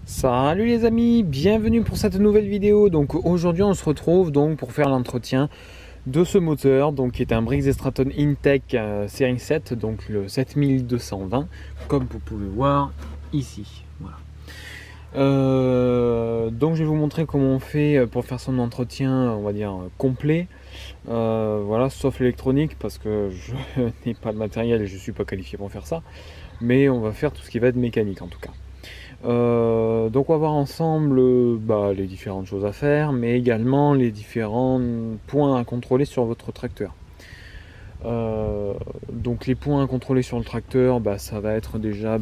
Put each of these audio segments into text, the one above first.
Salut les amis, bienvenue pour cette nouvelle vidéo. Donc aujourd'hui on se retrouve donc pour faire l'entretien de ce moteur, donc qui est un Briggs & Stratton Intech série 7, donc le 7220, comme vous pouvez voir ici. Voilà. Donc je vais vous montrer comment on fait pour faire son entretien, on va dire complet. Voilà, sauf l'électronique parce que je n'ai pas de matériel et je suis pas qualifié pour faire ça. Mais on va faire tout ce qui va être mécanique en tout cas. Donc on va voir ensemble les différentes choses à faire, mais également les différents points à contrôler sur votre tracteur. Donc les points à contrôler sur le tracteur, ça va être déjà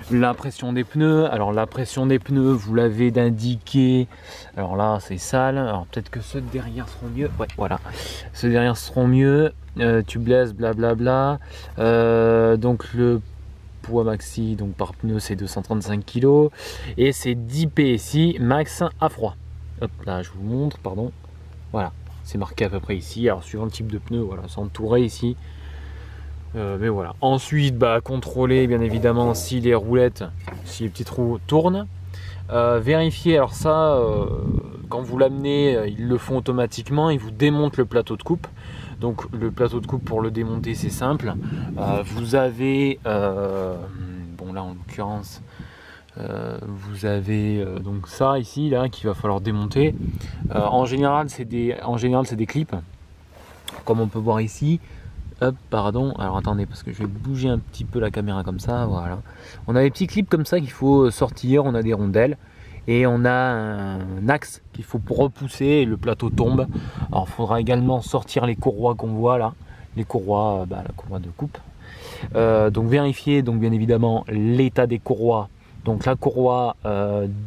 la pression des pneus. Alors la pression des pneus, vous l'avez d'indiquer. Alors là c'est sale, alors peut-être que ceux de derrière seront mieux. Ouais, voilà, ceux de derrière seront mieux. Tubeless, blablabla. Donc le poids maxi donc par pneu c'est 235 kg et c'est 10 PSI max à froid. Hop là je vous montre, pardon, voilà, c'est marqué à peu près ici. Alors suivant le type de pneu, voilà, c'est entouré ici, mais voilà. Ensuite contrôler bien évidemment si les roulettes, si les petites roues tournent, vérifier. Alors ça quand vous l'amenez, ils le font automatiquement, ils vous démontent le plateau de coupe. Donc le plateau de coupe, pour le démonter c'est simple, vous avez bon là en l'occurrence vous avez donc ça ici là qu'il va falloir démonter. En général c'est des clips comme on peut voir ici. Hop, pardon, alors attendez parce que je vais bouger un petit peu la caméra comme ça, voilà. On a des petits clips comme ça qu'il faut sortir, on a des rondelles et on a un axe qu'il faut repousser et le plateau tombe. Alors il faudra également sortir les courroies qu'on voit là, les courroies, la courroie de coupe. Donc vérifier donc bien évidemment l'état des courroies, donc la courroie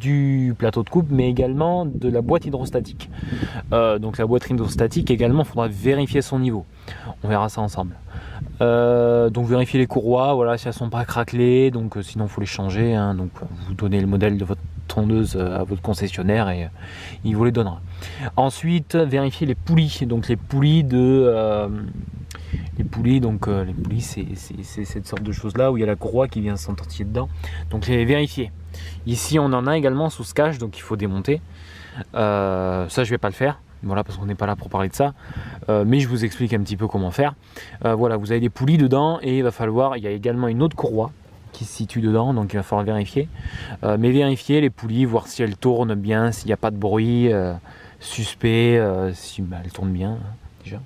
du plateau de coupe, mais également de la boîte hydrostatique. Donc la boîte hydrostatique également, il faudra vérifier son niveau. On verra ça ensemble. Donc vérifier les courroies, voilà, si elles sont pas craquelées, donc sinon il faut les changer, hein. Donc vous donnez le modèle de votre tondeuse à votre concessionnaire et il vous les donnera. Ensuite vérifier les poulies, donc les poulies c'est cette sorte de choses là où il y a la courroie qui vient s'entortiller dedans, donc les vérifier. Ici on en a également sous ce cache, donc il faut démonter. Ça je vais pas le faire, voilà, parce qu'on n'est pas là pour parler de ça, mais je vous explique un petit peu comment faire. Voilà, vous avez des poulies dedans et il va falloir, il y a également une autre courroie qui se situe dedans, donc il va falloir vérifier, mais vérifier les poulies, voir si elles tournent bien, s'il n'y a pas de bruit suspect, si elles tournent bien déjà.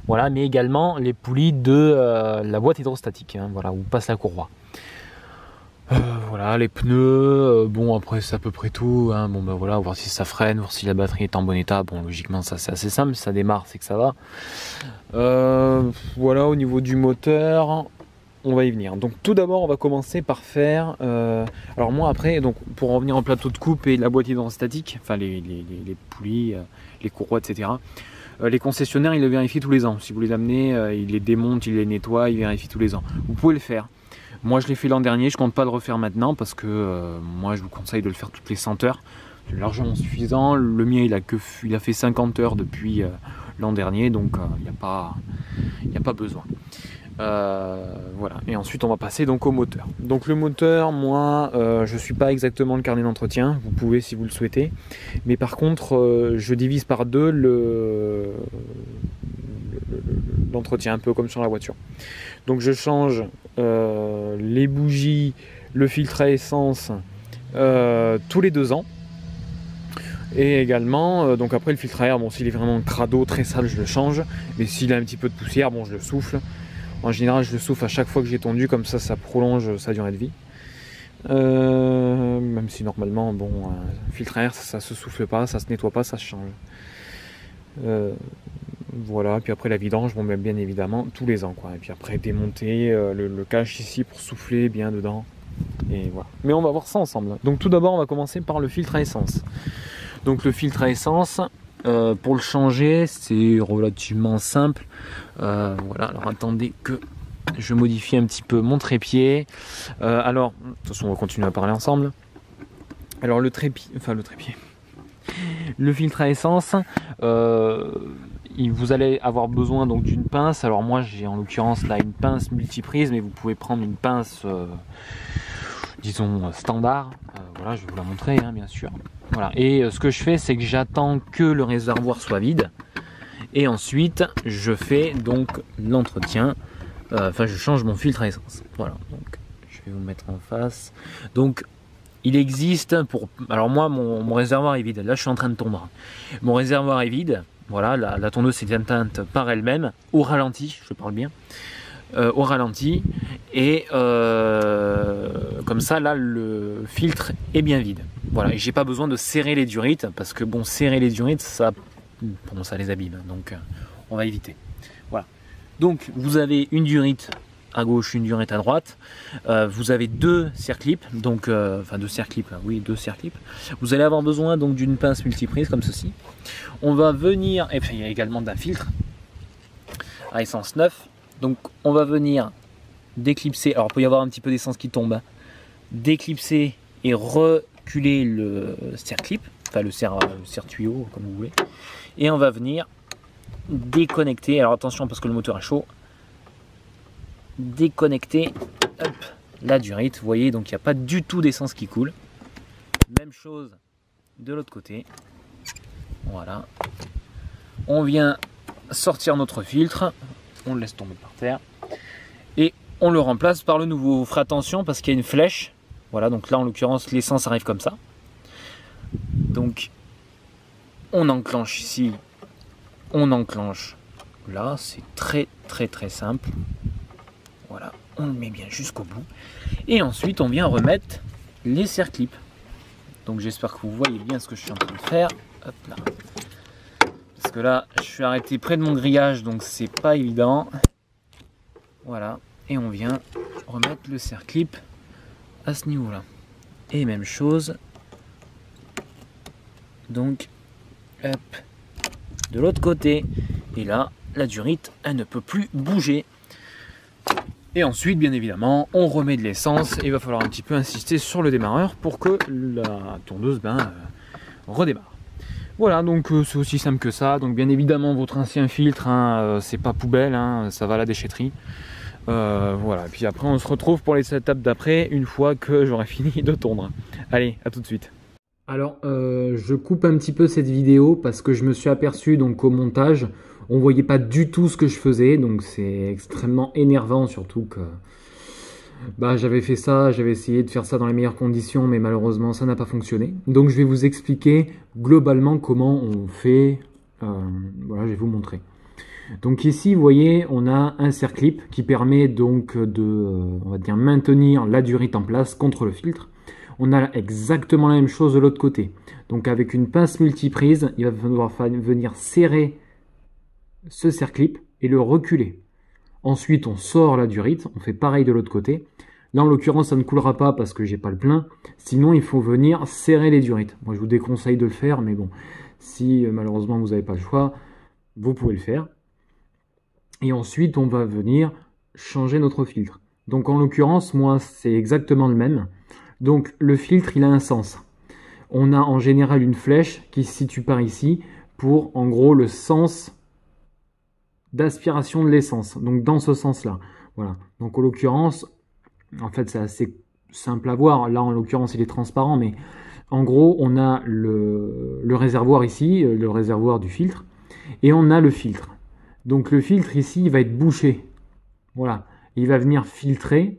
Voilà, mais également les poulies de la boîte hydrostatique, hein, voilà, où passe la courroie. Voilà, les pneus, bon après c'est à peu près tout, hein. Bon voilà, voir si ça freine, voir si la batterie est en bon état. Bon logiquement ça c'est assez simple, si ça démarre c'est que ça va. Voilà, au niveau du moteur, on va y venir. Donc tout d'abord on va commencer par faire, alors moi après, donc pour en venir au plateau de coupe et la boîte hydrostatique, enfin les poulies, les courroies, etc. Les concessionnaires ils le vérifient tous les ans. Si vous les amenez, ils les démontent, ils les nettoient, ils vérifient tous les ans. Vous pouvez le faire. Moi je l'ai fait l'an dernier, je compte pas le refaire maintenant parce que moi je vous conseille de le faire toutes les 100 heures. C'est largement suffisant. Le mien il a fait 50 heures depuis l'an dernier, donc il n'y a pas besoin. Voilà, et ensuite on va passer donc au moteur. Donc le moteur, moi je suis pas exactement le carnet d'entretien, vous pouvez si vous le souhaitez, mais par contre je divise par deux l'entretien, un peu comme sur la voiture. Donc je change les bougies, le filtre à essence tous les 2 ans. Et également, donc après le filtre à air, bon s'il est vraiment crado, très sale, je le change. Mais s'il a un petit peu de poussière, bon je le souffle. En général je le souffle à chaque fois que j'ai tondu, comme ça prolonge sa durée de vie. Même si normalement, bon, filtre à air ça se souffle pas, ça se nettoie pas, ça se change. Voilà, puis après la vidange, bon bien évidemment tous les ans quoi. Et puis après démonter le cache ici pour souffler bien dedans. Et voilà. Mais on va voir ça ensemble. Donc tout d'abord on va commencer par le filtre à essence. Donc le filtre à essence, pour le changer c'est relativement simple. Voilà, alors attendez que je modifie un petit peu mon trépied. Alors, de toute façon on va continuer à parler ensemble. Alors le trépied, le filtre à essence, vous allez avoir besoin donc d'une pince. Alors moi j'ai en l'occurrence là une pince multiprise, mais vous pouvez prendre une pince disons standard. Voilà, voilà, je vais vous la montrer, hein, bien sûr. Voilà. Et ce que je fais, c'est que j'attends que le réservoir soit vide. Et ensuite, je fais donc l'entretien. Enfin, je change mon filtre à essence. Voilà. Donc, je vais vous mettre en face. Donc, il existe pour... Alors moi, mon réservoir est vide. Là, je suis en train de tondre. Mon réservoir est vide. Voilà, la tondeuse s'est éteinte par elle-même, au ralenti, je parle bien. Au ralenti. Et comme ça, là, le filtre est bien vide. Voilà, et j'ai pas besoin de serrer les durites. Parce que bon, serrer les durites, ça les abîme. Donc, on va éviter. Voilà. Donc, vous avez une durite à gauche, une durite à droite. Vous avez deux circlips, donc enfin deux circlips, là, oui, deux circlips. Vous allez avoir besoin donc d'une pince multiprise comme ceci. On va venir, et puis il y a également d'un filtre à essence 9. Donc on va venir déclipser. Alors il peut y avoir un petit peu d'essence qui tombe. Déclipser et reculer le circlip, enfin le serre-tuyau comme vous voulez. Et on va venir déconnecter. Alors attention parce que le moteur est chaud. Déconnecter hop, la durite, vous voyez, donc il n'y a pas du tout d'essence qui coule. Même chose de l'autre côté. Voilà, on vient sortir notre filtre, on le laisse tomber par terre et on le remplace par le nouveau. Vous ferez attention parce qu'il y a une flèche. Voilà, donc là en l'occurrence l'essence arrive comme ça. Donc on enclenche ici, on enclenche là, c'est très simple. Voilà, on le met bien jusqu'au bout. Et ensuite, on vient remettre les serre-clips. Donc j'espère que vous voyez bien ce que je suis en train de faire. Hop là. Parce que là, je suis arrêté près de mon grillage, donc c'est pas évident. Voilà, et on vient remettre le serre-clip à ce niveau-là. Et même chose. Donc, hop, de l'autre côté. Et là, la durite, elle ne peut plus bouger. Et ensuite, bien évidemment, on remet de l'essence et il va falloir un petit peu insister sur le démarreur pour que la tondeuse redémarre. Voilà, donc c'est aussi simple que ça. Donc bien évidemment, votre ancien filtre, hein, c'est pas poubelle, hein, ça va à la déchetterie. Voilà, et puis après, on se retrouve pour les étapes d'après, une fois que j'aurai fini de tondre. Allez, à tout de suite. Alors, je coupe un petit peu cette vidéo parce que je me suis aperçu donc au montage, on voyait pas du tout ce que je faisais, donc c'est extrêmement énervant, surtout que j'avais fait ça, j'avais essayé de faire ça dans les meilleures conditions, mais malheureusement ça n'a pas fonctionné. Donc je vais vous expliquer globalement comment on fait, voilà, je vais vous montrer. Donc ici, vous voyez, on a un serre-clip qui permet donc de, on va dire, maintenir la durite en place contre le filtre. On a exactement la même chose de l'autre côté. Donc avec une pince multiprise, il va falloir venir serrer ce serre-clip et le reculer. Ensuite, on sort la durite, on fait pareil de l'autre côté. Là, en l'occurrence, ça ne coulera pas parce que j'ai pas le plein. Sinon, il faut venir serrer les durites. Moi, je vous déconseille de le faire, mais bon, si malheureusement vous n'avez pas le choix, vous pouvez le faire. Et ensuite, on va venir changer notre filtre. Donc, en l'occurrence, moi, c'est exactement le même. Donc, le filtre, il a un sens. On a en général une flèche qui se situe par ici pour, en gros, le sens d'aspiration de l'essence, donc dans ce sens-là. Voilà. Donc en l'occurrence, en fait c'est assez simple à voir. Là en l'occurrence il est transparent, mais en gros on a le réservoir ici, le réservoir du filtre, et on a le filtre. Donc le filtre ici il va être bouché. Voilà. Il va venir filtrer.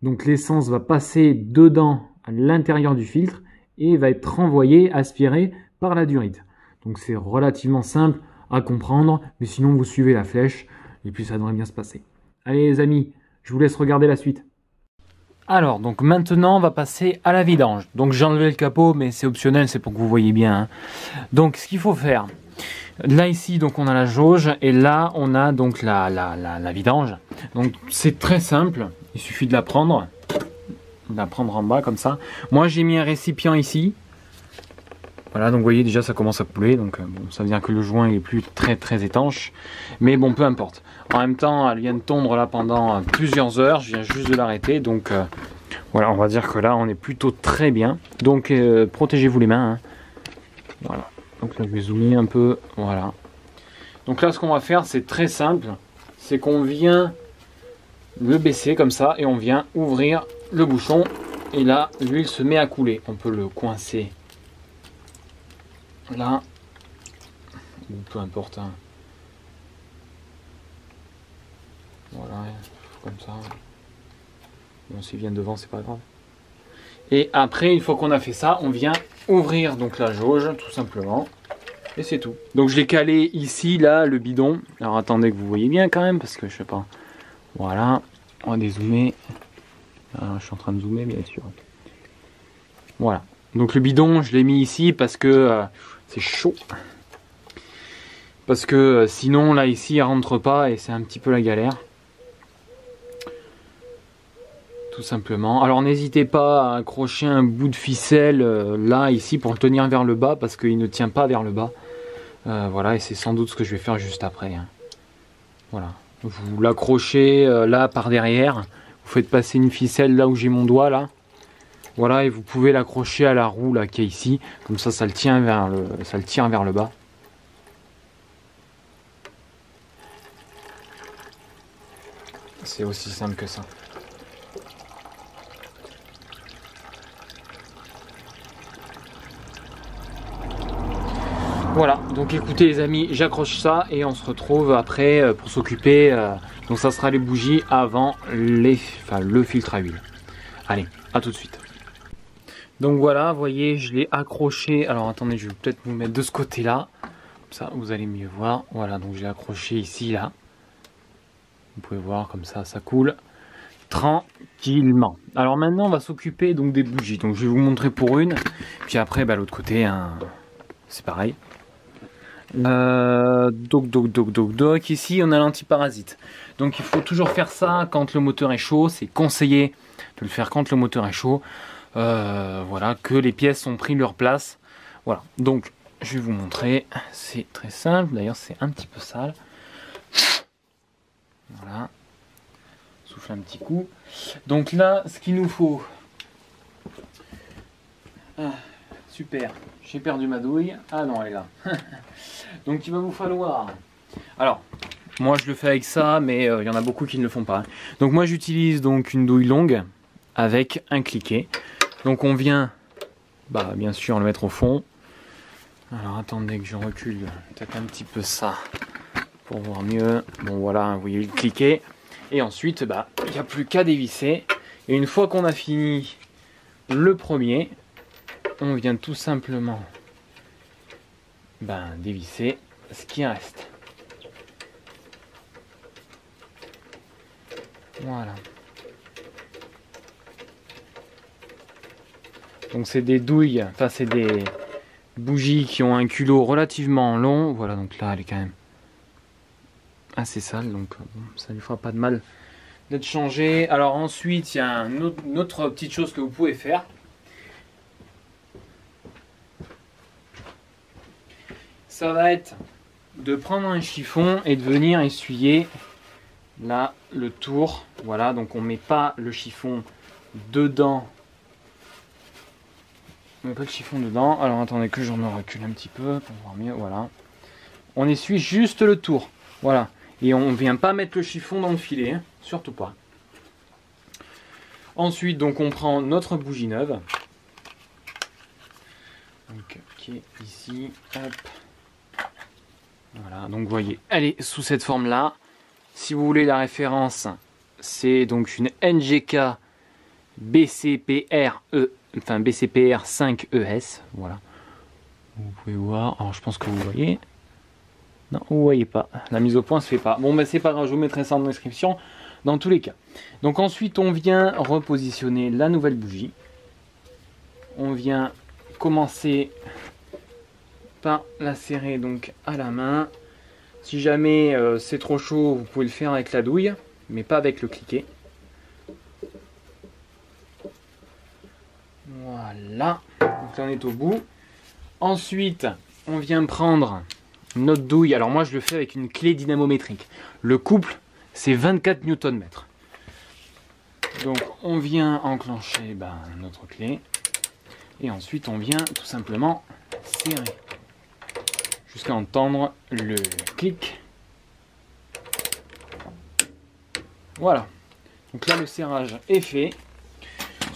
Donc l'essence va passer dedans à l'intérieur du filtre et va être renvoyée, aspirée par la durite. Donc c'est relativement simple à comprendre, mais sinon vous suivez la flèche et puis ça devrait bien se passer. Allez les amis, je vous laisse regarder la suite. Alors, donc maintenant on va passer à la vidange. Donc j'ai enlevé le capot, mais c'est optionnel, c'est pour que vous voyez bien. Hein. Donc ce qu'il faut faire, là ici donc on a la jauge et là on a donc la vidange. Donc c'est très simple, il suffit de la prendre en bas comme ça. Moi j'ai mis un récipient ici. Voilà, donc vous voyez déjà ça commence à couler, donc bon, ça veut dire que le joint est plus très étanche, mais bon peu importe. En même temps elle vient de tondre là pendant plusieurs heures, je viens juste de l'arrêter, donc voilà, on va dire que là on est plutôt très bien. Donc protégez-vous les mains, hein. Voilà, donc là je vais zoomer un peu, voilà. Donc là ce qu'on va faire c'est très simple, c'est qu'on vient le baisser comme ça et on vient ouvrir le bouchon Et là, l'huile se met à couler. On peut le coincer là, ou peu importe. Hein. Voilà, comme ça. Bon, s'il vient devant, c'est pas grave. Et après, une fois qu'on a fait ça, on vient ouvrir donc la jauge, tout simplement. Et c'est tout. Donc je l'ai calé ici, là, le bidon. Alors attendez que vous voyez bien quand même, parce que je sais pas. Voilà, on va dézoomer. Alors, je suis en train de zoomer, bien sûr. Voilà. Donc le bidon, je l'ai mis ici parce que c'est chaud. Parce que sinon, là, ici, il rentre pas et c'est un petit peu la galère. Tout simplement. Alors n'hésitez pas à accrocher un bout de ficelle là, ici, pour le tenir vers le bas, parce qu'il ne tient pas vers le bas. Voilà, et c'est sans doute ce que je vais faire juste après. Hein. Voilà. Vous l'accrochez là par derrière. Vous faites passer une ficelle là où j'ai mon doigt là. Voilà, et vous pouvez l'accrocher à la roue là qui est ici. Comme ça, ça le tient vers le bas. C'est aussi simple que ça. Voilà, donc écoutez les amis, j'accroche ça et on se retrouve après pour s'occuper. Donc ça sera les bougies avant le filtre à huile. Allez, à tout de suite. Donc voilà, vous voyez, je l'ai accroché. Alors attendez, je vais peut-être vous mettre de ce côté-là. Comme ça, vous allez mieux voir. Voilà, donc je l'ai accroché ici, là. Vous pouvez voir, comme ça, ça coule tranquillement. Alors maintenant, on va s'occuper donc des bougies. Donc je vais vous montrer pour une. Puis après, bah, l'autre côté, hein, c'est pareil. Donc ici on a l'antiparasite, donc il faut toujours faire ça quand le moteur est chaud. C'est conseillé de le faire quand le moteur est chaud, voilà, que les pièces ont pris leur place. Voilà, donc je vais vous montrer, c'est très simple, d'ailleurs c'est un petit peu sale. Voilà, souffle un petit coup. Donc là, ce qu'il nous faut, super, j'ai perdu ma douille. Ah non, elle est là. Donc il va vous falloir... Alors, moi je le fais avec ça, mais il y en a beaucoup qui ne le font pas. Donc moi j'utilise donc une douille longue avec un cliquet. Donc on vient, bah, bien sûr, le mettre au fond. Alors attendez que je recule peut-être un petit peu ça pour voir mieux. Bon voilà, vous voyez le cliquet. Et ensuite, bah, il n'y a plus qu'à dévisser. Et une fois qu'on a fini le premier, on vient tout simplement dévisser ce qui reste. Voilà. Donc c'est des douilles, enfin c'est des bougies qui ont un culot relativement long. Voilà, donc là elle est quand même assez sale, donc bon, ça ne lui fera pas de mal d'être changée. Alors ensuite il y a une autre petite chose que vous pouvez faire. Ça va être de prendre un chiffon et de venir essuyer là le tour. Voilà, donc on met pas le chiffon dedans. On met pas le chiffon dedans. Alors attendez que je me recule un petit peu pour voir mieux. Voilà. On essuie juste le tour. Voilà. Et on vient pas mettre le chiffon dans le filet, hein, surtout pas. Ensuite, donc on prend notre bougie neuve. Donc, qui est ici. Hop. Voilà, donc vous voyez, elle est sous cette forme-là. Si vous voulez la référence, c'est donc une NGK BCPR 5ES. Voilà. Vous pouvez voir. Alors je pense que vous voyez. Non, vous voyez pas. La mise au point se fait pas. Bon, mais c'est pas grave, je vous mettrai ça en description dans tous les cas. Donc ensuite, on vient repositionner la nouvelle bougie. On vient commencer par la serrer donc à la main. Si jamais c'est trop chaud, vous pouvez le faire avec la douille, mais pas avec le cliquet. Voilà, donc là on est au bout. Ensuite, on vient prendre notre douille. Alors moi je le fais avec une clé dynamométrique. Le couple, c'est 24 Nm. Donc on vient enclencher notre clé. Et ensuite on vient tout simplement serrer. Jusqu'à entendre le clic. Voilà. Donc là le serrage est fait.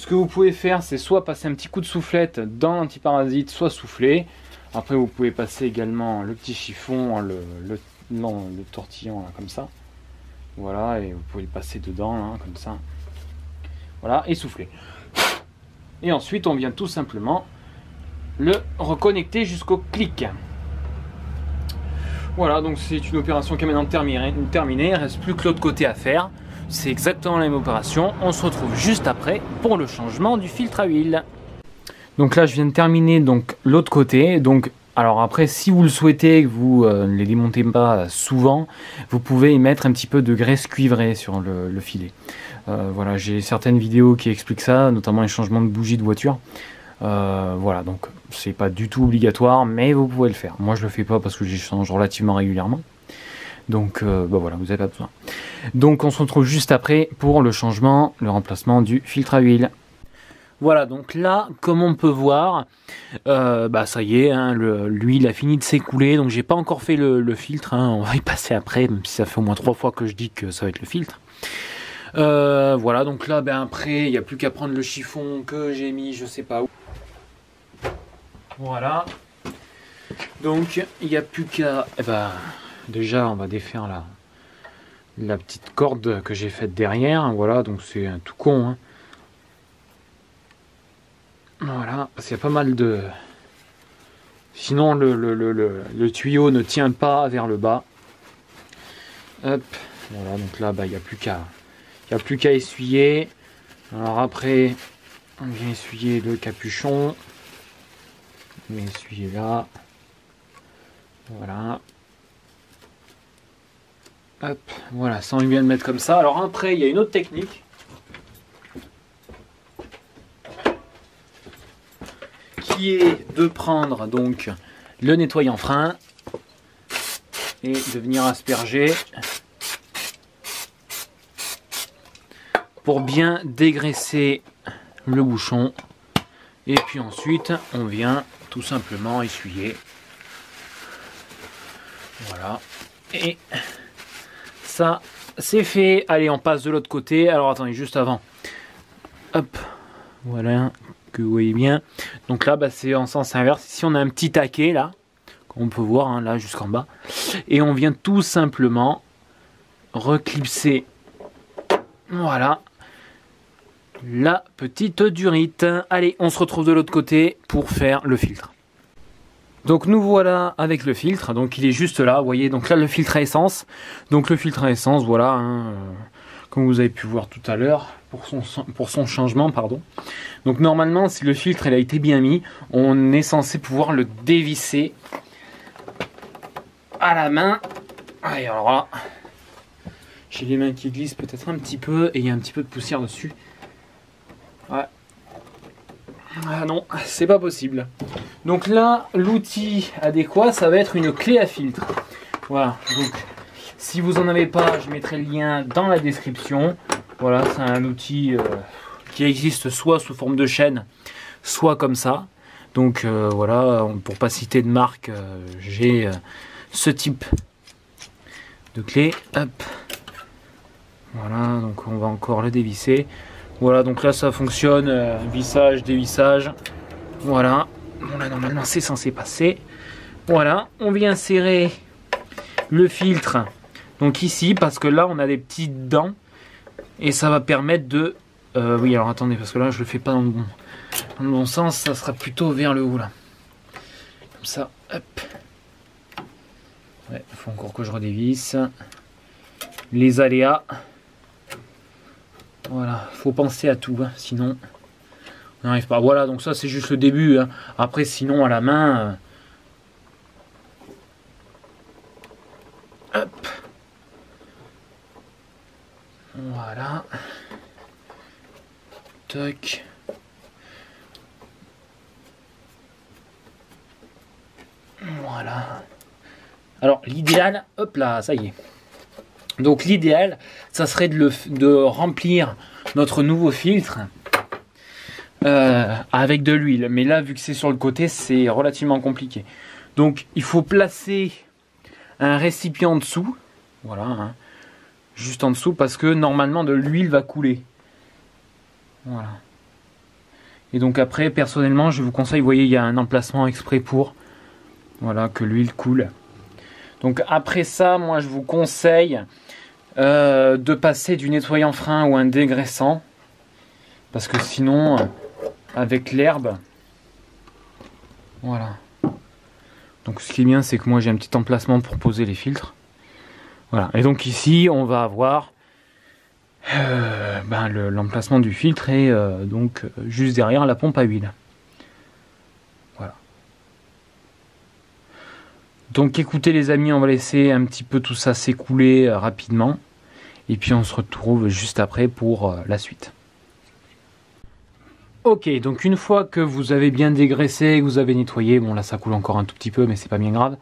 ce que vous pouvez faire, c'est soit passer un petit coup de soufflette dans l'antiparasite, soit souffler. Après, vous pouvez passer également le petit chiffon, le tortillon là, comme ça. Voilà, et vous pouvez le passer dedans, là, comme ça. Voilà, et souffler. Et ensuite, on vient tout simplement le reconnecter jusqu'au clic. Voilà, donc c'est une opération qui est maintenant terminée. Il ne reste plus que l'autre côté à faire. C'est exactement la même opération. On se retrouve juste après pour le changement du filtre à huile. Donc là, je viens de terminer donc l'autre côté. Donc, alors après, si vous le souhaitez, que vous ne les démontez pas souvent, vous pouvez y mettre un petit peu de graisse cuivrée sur le filet. Voilà, j'ai certaines vidéos qui expliquent ça, notamment les changements de bougie de voiture. Voilà, donc c'est pas du tout obligatoire, mais vous pouvez le faire. Moi, je le fais pas parce que j'y change relativement régulièrement. Donc, bah voilà, vous n'avez pas besoin. Donc, on se retrouve juste après pour le changement, le remplacement du filtre à huile. Voilà, donc là, comme on peut voir, bah ça y est, hein, l'huile a fini de s'écouler, donc j'ai pas encore fait le filtre, hein, on va y passer après, même si ça fait au moins 3 fois que je dis que ça va être le filtre. Voilà, donc là, ben après, il n'y a plus qu'à prendre le chiffon que j'ai mis, je sais pas où. Voilà. Donc, il n'y a plus qu'à... Eh ben, déjà, on va défaire la petite corde que j'ai faite derrière. Voilà, donc c'est un tout con, hein. Voilà, parce qu'il y a pas mal de... Sinon, le tuyau ne tient pas vers le bas. Hop, voilà, donc là, bah, il n'y a plus qu'à essuyer. Alors après, on vient essuyer le capuchon. On vient essuyer là. Voilà. Hop, voilà, ça on vient de mettre comme ça. Alors après, il y a une autre technique. Qui est de prendre donc le nettoyant frein et de venir asperger pour bien dégraisser le bouchon. Et puis ensuite, on vient tout simplement essuyer. Voilà. Et ça, c'est fait. Allez, on passe de l'autre côté. Alors attendez, juste avant. Hop, voilà, que vous voyez bien. Donc là, bah, c'est en sens inverse. Ici, on a un petit taquet là, comme on peut voir, hein, là jusqu'en bas. Et on vient tout simplement reclipser. Voilà. La petite durite. Allez, on se retrouve de l'autre côté pour faire le filtre. Donc nous voilà avec le filtre, donc il est juste là, vous voyez, donc là le filtre à essence. Donc le filtre à essence, voilà, hein, comme vous avez pu voir tout à l'heure, pour son changement, pardon. Donc normalement, si le filtre il a été bien mis, on est censé pouvoir le dévisser à la main. Allez, alors là, j'ai les mains qui glissent peut-être un petit peu, et il y a un petit peu de poussière dessus. Ouais. Ah non, c'est pas possible. Donc là, l'outil adéquat, ça va être une clé à filtre. Voilà, donc si vous en avez pas, je mettrai le lien dans la description. Voilà, c'est un outil qui existe soit sous forme de chaîne, soit comme ça. Donc voilà, pour pas citer de marque, j'ai ce type de clé. Hop. Voilà, donc on va encore le dévisser. Voilà, donc là ça fonctionne, vissage, dévissage. Voilà, bon là normalement c'est censé passer. Voilà, on vient serrer le filtre, donc ici, parce que là on a des petites dents. Et ça va permettre de... oui, alors attendez, parce que là je le fais pas dans le bon sens, ça sera plutôt vers le haut là. Comme ça, hop. Ouais, il faut encore que je redévisse. Les aléas. Voilà, faut penser à tout, hein, sinon on n'arrive pas. Voilà, donc ça c'est juste le début, hein. Après sinon à la main... hop. Voilà. Toc. Voilà. Alors l'idéal, hop là, ça y est. Donc l'idéal, ça serait de remplir notre nouveau filtre avec de l'huile. Mais là, vu que c'est sur le côté, c'est relativement compliqué. Donc il faut placer un récipient en dessous. Voilà, hein, juste en dessous, parce que normalement de l'huile va couler. Voilà. Et donc après, personnellement, je vous conseille, vous voyez, il y a un emplacement exprès pour, voilà, que l'huile coule. Donc après ça, moi je vous conseille de passer du nettoyant frein ou un dégraissant. Parce que sinon, avec l'herbe, voilà. Donc ce qui est bien, c'est que moi j'ai un petit emplacement pour poser les filtres. Voilà. Et donc ici, on va avoir l'emplacement du filtre et donc juste derrière la pompe à huile. Voilà. Donc écoutez les amis, on va laisser un petit peu tout ça s'écouler rapidement. Et puis on se retrouve juste après pour la suite. Ok, donc une fois que vous avez bien dégraissé, que vous avez nettoyé, bon là ça coule encore un tout petit peu mais c'est pas bien grave,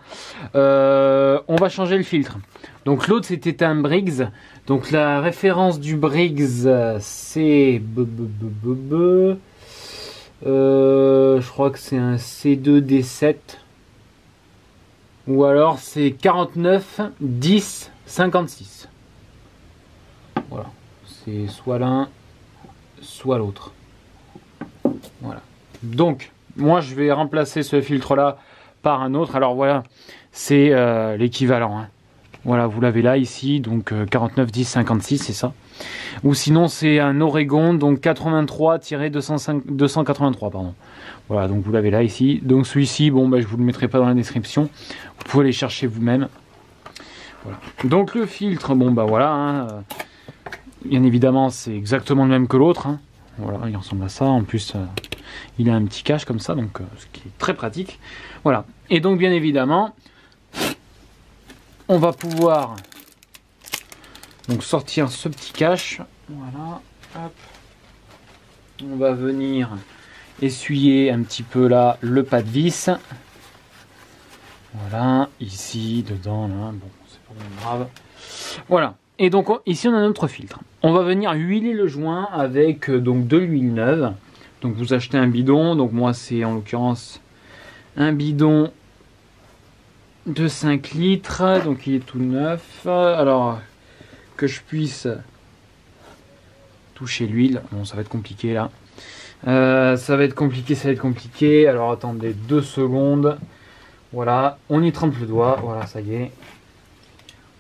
on va changer le filtre. Donc l'autre c'était un Briggs, donc la référence du Briggs c'est je crois que c'est un C2D7 ou alors c'est 49 10 56. Voilà, c'est soit l'un soit l'autre. Voilà. Donc, moi je vais remplacer ce filtre là par un autre. Alors voilà, c'est l'équivalent. Hein. Voilà, vous l'avez là ici, donc 49 10 56, c'est ça. Ou sinon c'est un Oregon, donc 83-283, pardon. Voilà, donc vous l'avez là ici. Donc celui-ci, bon, je vous le mettrai pas dans la description. Vous pouvez les chercher vous-même. Voilà. Donc le filtre, bon voilà. Hein, bien évidemment, c'est exactement le même que l'autre. Hein. Voilà, il ressemble à ça. En plus, il a un petit cache comme ça, donc ce qui est très pratique. Voilà. Et donc, bien évidemment, on va pouvoir donc sortir ce petit cache. Voilà. Hop. On va venir essuyer un petit peu là le pas de vis. Voilà, ici, dedans, là. Bon, c'est pas bien grave. Voilà. Et donc ici on a notre filtre. On va venir huiler le joint avec donc de l'huile neuve. Donc vous achetez un bidon. Donc moi c'est en l'occurrence un bidon de 5 litres. Donc il est tout neuf. Alors que je puisse toucher l'huile. Bon ça va être compliqué là. Ça va être compliqué. Alors attendez 2 secondes. Voilà, on y trempe le doigt. Voilà, ça y est.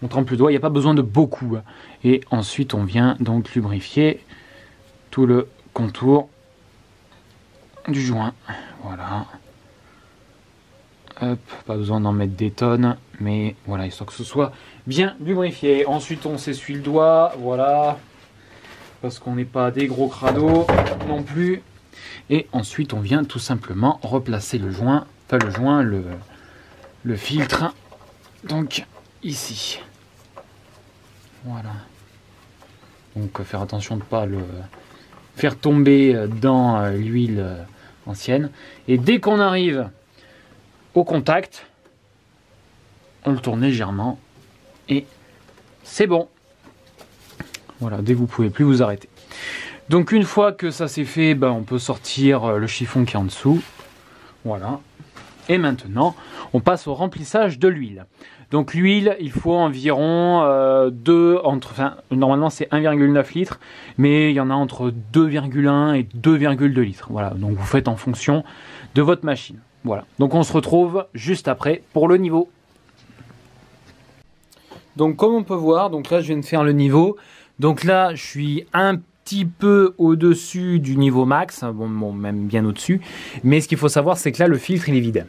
On trempe le doigt, il n'y a pas besoin de beaucoup. Et ensuite, on vient donc lubrifier tout le contour du joint. Voilà. Hop, pas besoin d'en mettre des tonnes, mais voilà, histoire que ce soit bien lubrifié. Ensuite, on s'essuie le doigt, voilà, parce qu'on n'est pas des gros crados non plus. Et ensuite, on vient tout simplement replacer le joint, le filtre, donc ici. Voilà. Donc faire attention de ne pas le faire tomber dans l'huile ancienne. Et dès qu'on arrive au contact, on le tourne légèrement et c'est bon. Voilà, dès que vous pouvez plus vous arrêter. Donc une fois que ça c'est fait, on peut sortir le chiffon qui est en dessous. Voilà. Et maintenant, on passe au remplissage de l'huile. Donc l'huile, il faut environ normalement c'est 1,9 litres, mais il y en a entre 2,1 et 2,2 litres. Voilà, donc vous faites en fonction de votre machine. Voilà, donc on se retrouve juste après pour le niveau. Donc comme on peut voir, donc là je viens de faire le niveau. Donc là je suis un petit peu au-dessus du niveau max, bon, même bien au-dessus. Mais ce qu'il faut savoir, c'est que là le filtre il est vide.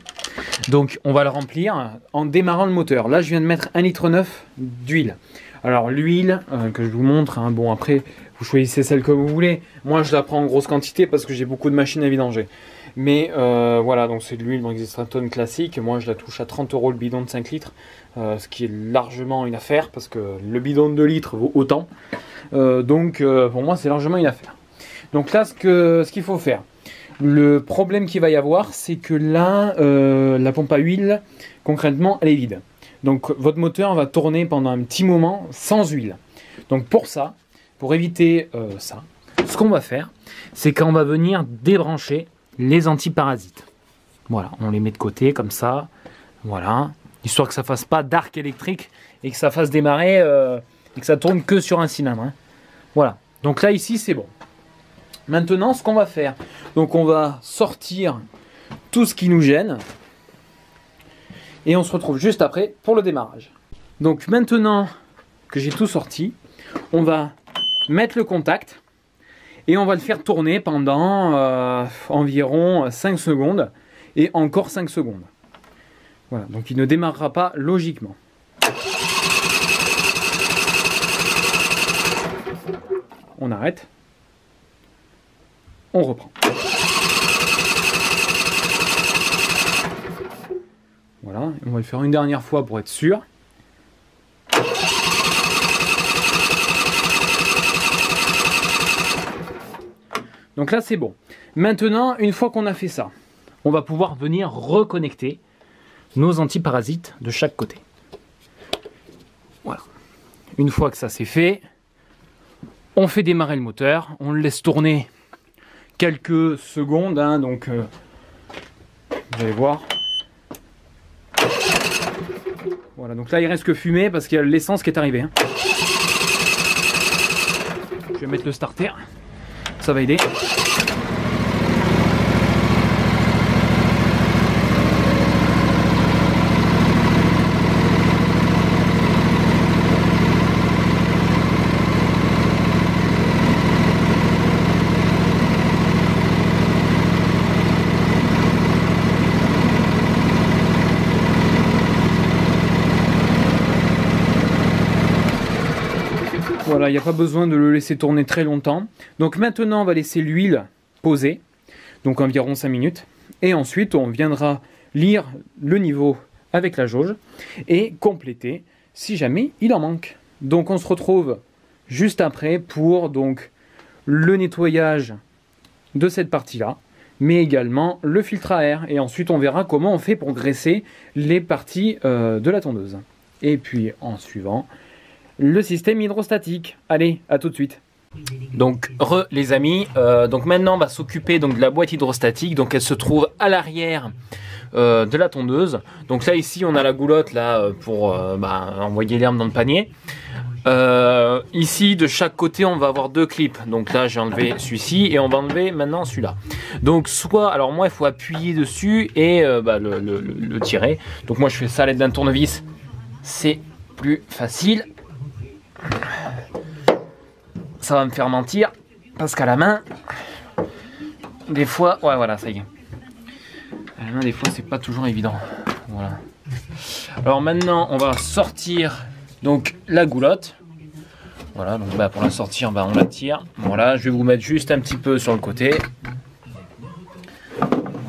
Donc on va le remplir en démarrant le moteur. Là je viens de mettre 1,9 litre d'huile. Alors l'huile que je vous montre, hein, bon après vous choisissez celle que vous voulez. Moi je la prends en grosse quantité parce que j'ai beaucoup de machines à vidanger. Mais voilà, donc c'est de l'huile Briggs Stratton classique. Moi je la touche à 30 € le bidon de 5 litres. Ce qui est largement une affaire parce que le bidon de 2 litres vaut autant. Donc pour moi c'est largement une affaire. Donc là ce qu'il faut faire. Le problème qu'il va y avoir, c'est que là, la pompe à huile, concrètement, elle est vide. Donc votre moteur va tourner pendant un petit moment sans huile. Donc pour ça, pour éviter ça, ce qu'on va faire, c'est qu'on va venir débrancher les antiparasites. Voilà, on les met de côté comme ça, voilà, histoire que ça fasse pas d'arc électrique et que ça fasse démarrer et que ça tourne que sur un cylindre. Hein. Voilà, donc là ici c'est bon. Maintenant, ce qu'on va faire, donc on va sortir tout ce qui nous gêne et on se retrouve juste après pour le démarrage. Donc maintenant que j'ai tout sorti, on va mettre le contact et on va le faire tourner pendant environ 5 secondes et encore 5 secondes. Voilà, donc il ne démarrera pas logiquement. On arrête. On reprend. Voilà, on va le faire une dernière fois pour être sûr. Donc là c'est bon. Maintenant, une fois qu'on a fait ça, on va pouvoir venir reconnecter nos antiparasites de chaque côté. Voilà. Une fois que ça c'est fait, on fait démarrer le moteur, on le laisse tourner quelques secondes, hein, donc vous allez voir. Voilà, donc là il reste que fumer parce qu'il y a l'essence qui est arrivée. Hein. Je vais mettre le starter, ça va aider. Voilà, il n'y a pas besoin de le laisser tourner très longtemps. Donc maintenant, on va laisser l'huile poser, donc environ 5 minutes. Et ensuite, on viendra lire le niveau avec la jauge et compléter si jamais il en manque. Donc on se retrouve juste après pour donc, le nettoyage de cette partie-là, mais également le filtre à air. Et ensuite, on verra comment on fait pour graisser les parties de la tondeuse. Et puis en suivant, le système hydrostatique. Allez, à tout de suite. Donc les amis, donc maintenant on va s'occuper donc de la boîte hydrostatique. Donc elle se trouve à l'arrière de la tondeuse. Donc là ici on a la goulotte là pour envoyer l'herbe dans le panier. Ici de chaque côté on va avoir 2 clips. Donc là j'ai enlevé celui-ci et on va enlever maintenant celui-là. Donc soit, alors moi il faut appuyer dessus et le tirer. Donc moi je fais ça à l'aide d'un tournevis. C'est plus facile. Ça va me faire mentir parce qu'à la main des fois, ouais voilà ça y est, à la main des fois c'est pas toujours évident. Voilà. Alors maintenant on va sortir donc la goulotte. Voilà, donc pour la sortir on la tire. Voilà, je vais vous mettre juste un petit peu sur le côté.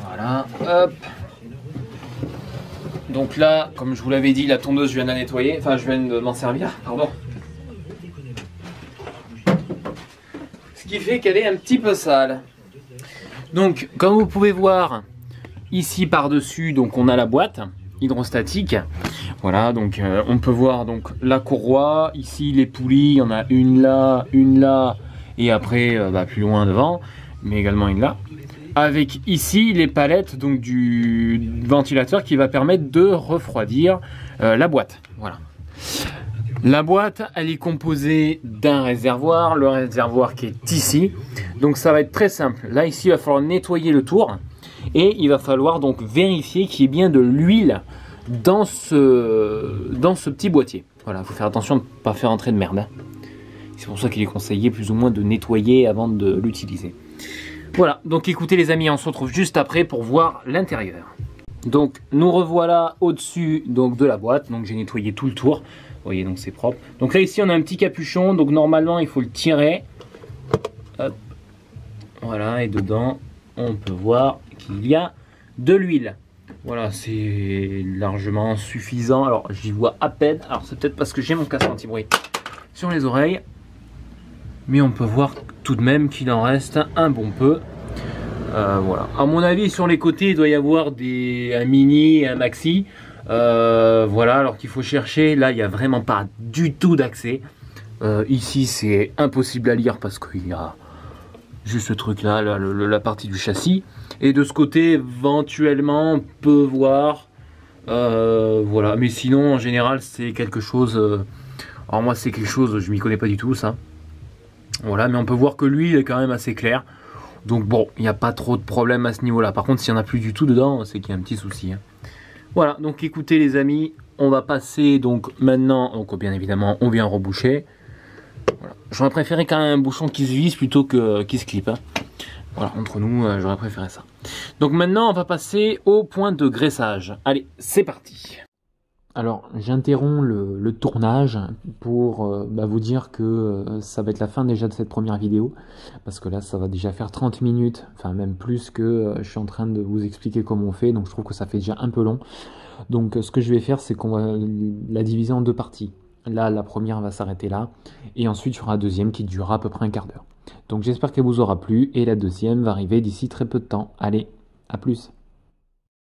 Voilà, hop. Donc là, comme je vous l'avais dit, la tondeuse je viens de la nettoyer, enfin je viens de m'en servir, pardon. Ce qui fait qu'elle est un petit peu sale. Donc comme vous pouvez voir ici par dessus, donc on a la boîte hydrostatique. Voilà, donc on peut voir donc la courroie, ici les poulies, il y en a une là et après plus loin devant, mais également une là. Avec ici les palettes donc du ventilateur qui va permettre de refroidir la boîte. Voilà. La boîte, elle est composée d'un réservoir, le réservoir qui est ici. Donc ça va être très simple. Là ici, il va falloir nettoyer le tour et il va falloir donc vérifier qu'il y ait bien de l'huile dans ce petit boîtier. Voilà, il faut faire attention de ne pas faire entrer de merde. Hein. C'est pour ça qu'il est conseillé plus ou moins de nettoyer avant de l'utiliser. Voilà, donc écoutez les amis, on se retrouve juste après pour voir l'intérieur. Donc nous revoilà au-dessus donc de la boîte. Donc j'ai nettoyé tout le tour. Vous voyez, donc c'est propre. Donc là ici on a un petit capuchon, donc normalement il faut le tirer. Hop. Voilà, et dedans on peut voir qu'il y a de l'huile. Voilà, c'est largement suffisant. Alors j'y vois à peine. Alors c'est peut-être parce que j'ai mon casque anti-bruit sur les oreilles. Mais on peut voir tout de même qu'il en reste un bon peu. Voilà. À mon avis, sur les côtés, il doit y avoir un mini et un maxi. Voilà, alors qu'il faut chercher. Là, il n'y a vraiment pas du tout d'accès. Ici, c'est impossible à lire parce qu'il y a juste ce truc-là, la partie du châssis. Et de ce côté, éventuellement, on peut voir. Voilà, mais sinon, en général, c'est quelque chose. Alors moi, c'est quelque chose, je m'y connais pas du tout, ça. Voilà, mais on peut voir que l'huile est quand même assez claire. Donc bon, il n'y a pas trop de problème à ce niveau-là. Par contre, s'il n'y en a plus du tout dedans, c'est qu'il y a un petit souci. Hein. Voilà, donc écoutez les amis, on va passer donc maintenant, donc bien évidemment, on vient reboucher. Voilà. J'aurais préféré quand même un bouchon qui se visse plutôt que qui se clip. Hein. Voilà, entre nous, j'aurais préféré ça. Donc maintenant, on va passer au point de graissage. Allez, c'est parti. Alors, j'interromps le tournage pour vous dire que ça va être la fin déjà de cette première vidéo. Parce que là, ça va déjà faire 30 minutes, enfin même plus que je suis en train de vous expliquer comment on fait. Donc, je trouve que ça fait déjà un peu long. Donc, ce que je vais faire, c'est qu'on va la diviser en deux parties. Là, la première va s'arrêter là. Et ensuite, il y aura la deuxième qui durera à peu près un quart d'heure. Donc, j'espère qu'elle vous aura plu. Et la deuxième va arriver d'ici très peu de temps. Allez, à plus!